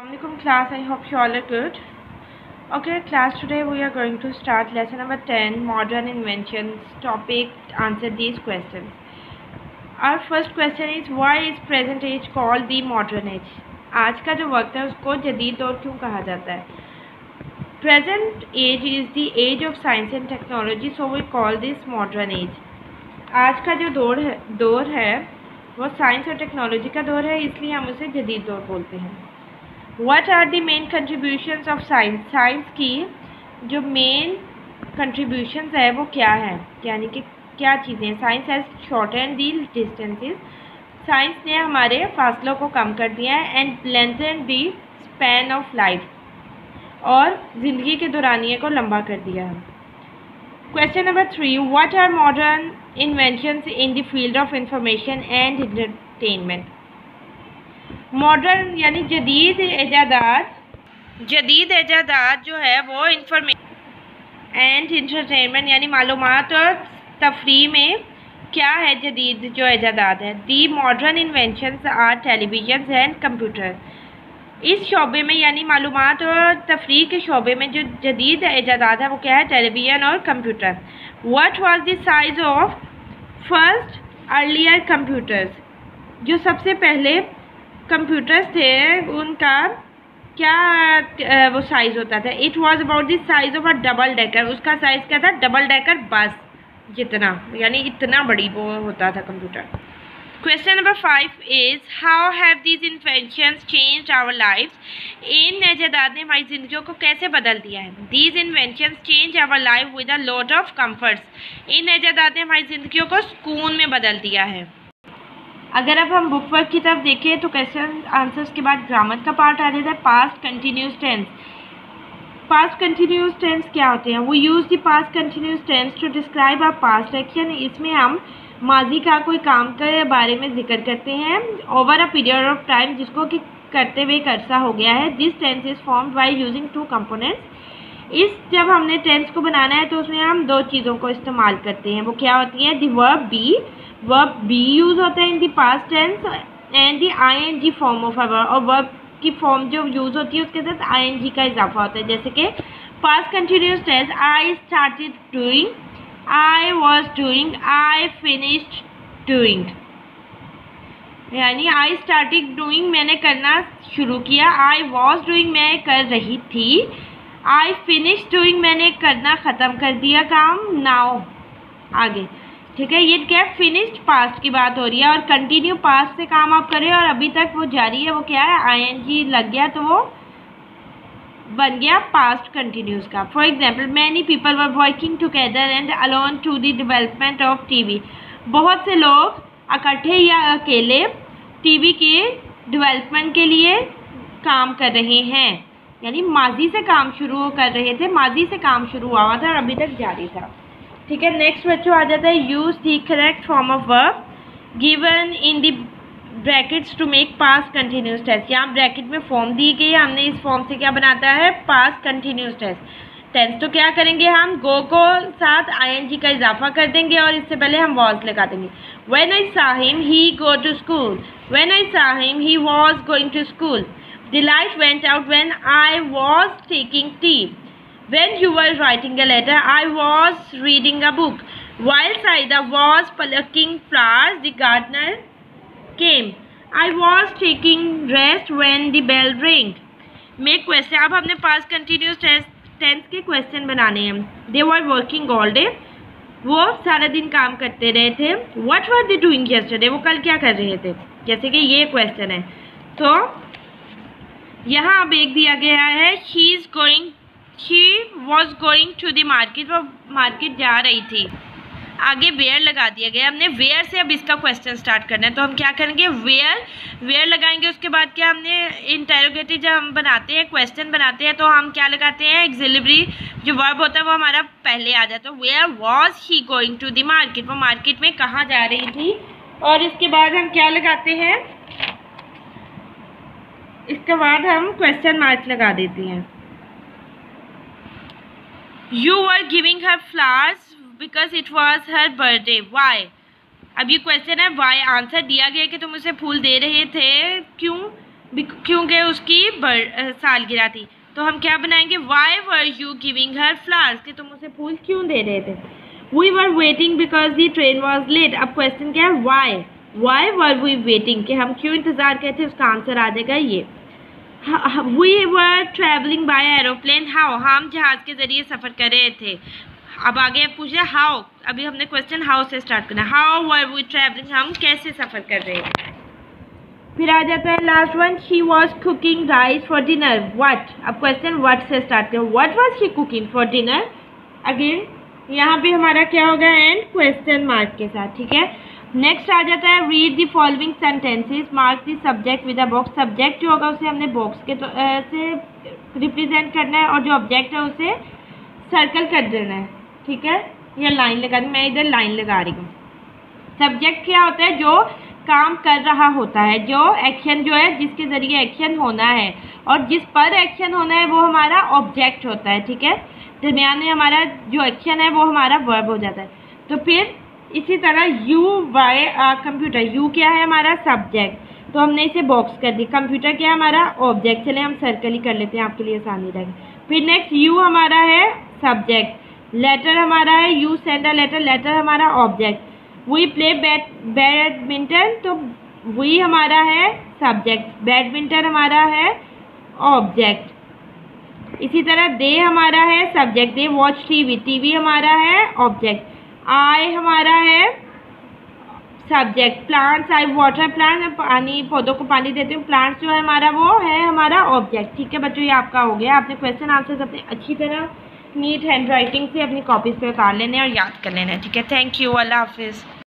Assalamualaikum class, I hope you all are good. Okay class, today we are going to start lesson number 10, modern inventions. Topic, answer these questions. Our first question is, why is present age called the modern age? आज का जो वक्त है उसको जदीद दौर क्यों कहा जाता है? Present age is the age of science and technology, so we call this modern age. आज का जो दौर है वो साइंस और टेक्नोलॉजी का दौर है, इसलिए हम उसे जदीद दौर बोलते हैं. What are the main contributions of science? Science की जो मेन contributions है वो क्या है, यानी कि क्या चीज़ें. Science has shortened the distances. Science ने हमारे फासलों को कम कर दिया है. And lengthened the span of life. और ज़िंदगी के दौरानिए को लंबा कर दिया है. Question number 3. What are modern inventions in the field of information and entertainment? Modern यानी जदीद ईजादात जो है वो इंफॉर्मेशन एंड इंटरटेनमेंट यानी मालूमात और तफरीह में क्या है जदीद जो ईजादात है. The modern inventions are television and computer. इस शोबे में यानी मालूमात और तफरीह के शोबे में जो जदीद ईजादात है वो क्या है, टेलीविज़न और computer. What was the size of first earlier computers? जो सबसे पहले कंप्यूटर्स थे उनका क्या वो साइज़ होता था. It was about the size of a double decker. उसका साइज़ क्या था, डबल डेकर बस जितना, यानी इतना बड़ी वो होता था computer. Question number 5 is, how have these inventions changed our lifes? इन ईजादात ने हमारी ज़िंदगियों को कैसे बदल दिया है. These inventions change our life with a lot of comforts. इन ईजादात ने हमारी ज़िंदगियों को सुकून में बदल दिया है. अगर अब हम बुक वर्क की तरफ देखें तो क्वेश्चन आंसर्स के बाद ग्रामर का पार्ट आ जाता है. Past continuous tense. Past continuous tense क्या होते हैं? We use the past continuous tense to describe our past action. इसमें हम माजी का कोई काम के बारे में जिक्र करते हैं over a period of time, जिसको कि करते हुए एक अरसा हो गया है. This tense is formed by using two components. जब हमने टेंस को बनाना है तो उसमें हम दो चीज़ों को इस्तेमाल करते हैं. वो क्या होती हैं? द वर्ब बी यूज़ होता है in the past tense and the ING form of a verb. और वर्ब की फॉर्म जो यूज़ होती है उसके साथ आईएनजी का इजाफा होता है. जैसे कि past continuous tense, I started doing, I was doing, I finished doing. यानी आई स्टार्टेड डूइंग मैंने करना शुरू किया, आई वॉज डूइंग मैं कर रही थी, आई फिनिश्ड डूइंग मैंने करना ख़त्म कर दिया काम. नाउ आगे, ठीक है. ये क्या, फिनिश्ड पास्ट की बात हो रही है और कंटिन्यू पास्ट से काम आप करें और अभी तक वो जारी है. वो क्या है, आईएनजी लग गया तो वो बन गया पास्ट कंटिन्यूस का. For example, many people were working together and alone to the development of TV. बहुत से लोग इकट्ठे या अकेले टीवी के डेवलपमेंट के लिए काम कर रहे हैं. यानी माजी से काम शुरू कर रहे थे, माजी से काम शुरू हुआ था और अभी तक जारी था. ठीक है. नेक्स्ट बच्चों आ जाता है, use the correct form of verb given in the brackets to make past continuous tense. यहाँ ब्रैकेट में फॉर्म दी गई है, हमने इस फॉर्म से क्या बनाता है, पास्ट कंटिन्यूस टेंस. तो क्या करेंगे हम, गो को साथ आईएनजी का इजाफा कर देंगे और इससे पहले हम वॉज लगा देंगे. When I saw him he go to school. When I saw him he was going to school. The light went out when I was taking tea. When you were writing a letter, I was reading a book. While Saida was plucking flowers, the gardener came. I was taking rest when the bell rang. Make question. अब हमने past continuous tense के question बनाने हैं. They were working all day. वो सारा दिन काम करते रहे थे. What were they doing yesterday? वो कल क्या कर रहे थे, जैसे कि ये क्वेश्चन है. तो यहाँ अब एक दिया गया है, she was going to the market. वो मार्केट जा रही थी. आगे वेयर लगा दिया गया. हमने वेयर से अब इसका क्वेश्चन स्टार्ट करना है. तो हम क्या करेंगे, वेयर लगाएंगे. उसके बाद क्या, हमने इंटेरोगेटिव जब हम बनाते हैं, क्वेश्चन बनाते हैं, तो हम क्या लगाते हैं, एक्सिलरी जो वर्ब होता है वो हमारा पहले आ जाता है. Where was he going to the market. वो मार्केट में कहाँ जा रही थी. और इसके बाद हम क्या लगाते हैं, इसके बाद हम क्वेश्चन मार्क लगा देते हैं. You were giving her flowers because it was her birthday. Why. अब ये क्वेश्चन है वाई. आंसर दिया गया कि तुम उसे फूल दे रहे थे, क्यों, क्योंकि उसकी सालगिरह थी। तो हम क्या बनाएंगे, why were you giving her flowers, कि तुम उसे फूल क्यों दे रहे थे। We were waiting because the train was late. अब क्वेश्चन क्या है, वाई वर वी वेटिंग, कि हम क्यों इंतजार करते, उसका आंसर आ जाएगा ये। We were travelling by aeroplane, how, हम जहाज के जरिए सफ़र कर रहे थे। अब आगे पूछ रहे हाउ, अभी हमने क्वेश्चन हाउ से स्टार्ट करना है। हाउ वर वी ट्रेवलिंग, हम कैसे सफ़र कर रहे हैं। फिर आ जाता है last one, she was cooking rice for dinner, what. अब क्वेश्चन वट से स्टार्ट करो, what was she cooking for dinner. Again यहाँ पे हमारा क्या होगा, एंड क्वेश्चन मार्क के साथ, ठीक है। नेक्स्ट आ जाता है, read the following sentences, mark the subject with a box. Subject जो होगा उसे हमने बॉक्स के से रिप्रेजेंट करना है, और जो ऑब्जेक्ट है उसे सर्कल कर देना है, ठीक है, या लाइन लगा दी, मैं इधर लाइन लगा रही हूँ। सब्जेक्ट क्या होता है, जो काम कर रहा होता है, जो एक्शन जो है जिसके ज़रिए एक्शन होना है, और जिस पर एक्शन होना है वो हमारा ऑब्जेक्ट होता है, ठीक है। दरमियान में हमारा जो एक्शन है वो हमारा वर्ब हो जाता है। तो फिर इसी तरह यू बाय कंप्यूटर, यू क्या है हमारा सब्जेक्ट, तो हमने इसे बॉक्स कर दी। कंप्यूटर क्या है हमारा ऑब्जेक्ट, चले हम सर्कल ही कर लेते हैं आपके लिए आसानी रहेगी। फिर नेक्स्ट यू हमारा है सब्जेक्ट, लेटर हमारा है you send a letter, letter हमारा ऑब्जेक्ट। वी प्ले बैडमिंटन, तो वी हमारा है सब्जेक्ट, बैडमिंटन हमारा है ऑब्जेक्ट। इसी तरह दे हमारा है subject, they watch TV, TV हमारा है ऑब्जेक्ट। आई हमारा है सब्जेक्ट, प्लांट्स आई वाटर प्लांट, पानी पौधों को पानी देते हूँ, प्लांट्स जो है हमारा वो है हमारा ऑब्जेक्ट, ठीक है बच्चों। ये आपका हो गया, आपने क्वेश्चन आंसर्स अपने अच्छी तरह नीट हैंड राइटिंग से अपनी कॉपीज पे उतार लेने और याद कर लेना है, ठीक है। थैंक यू, अल्लाह हाफिज़।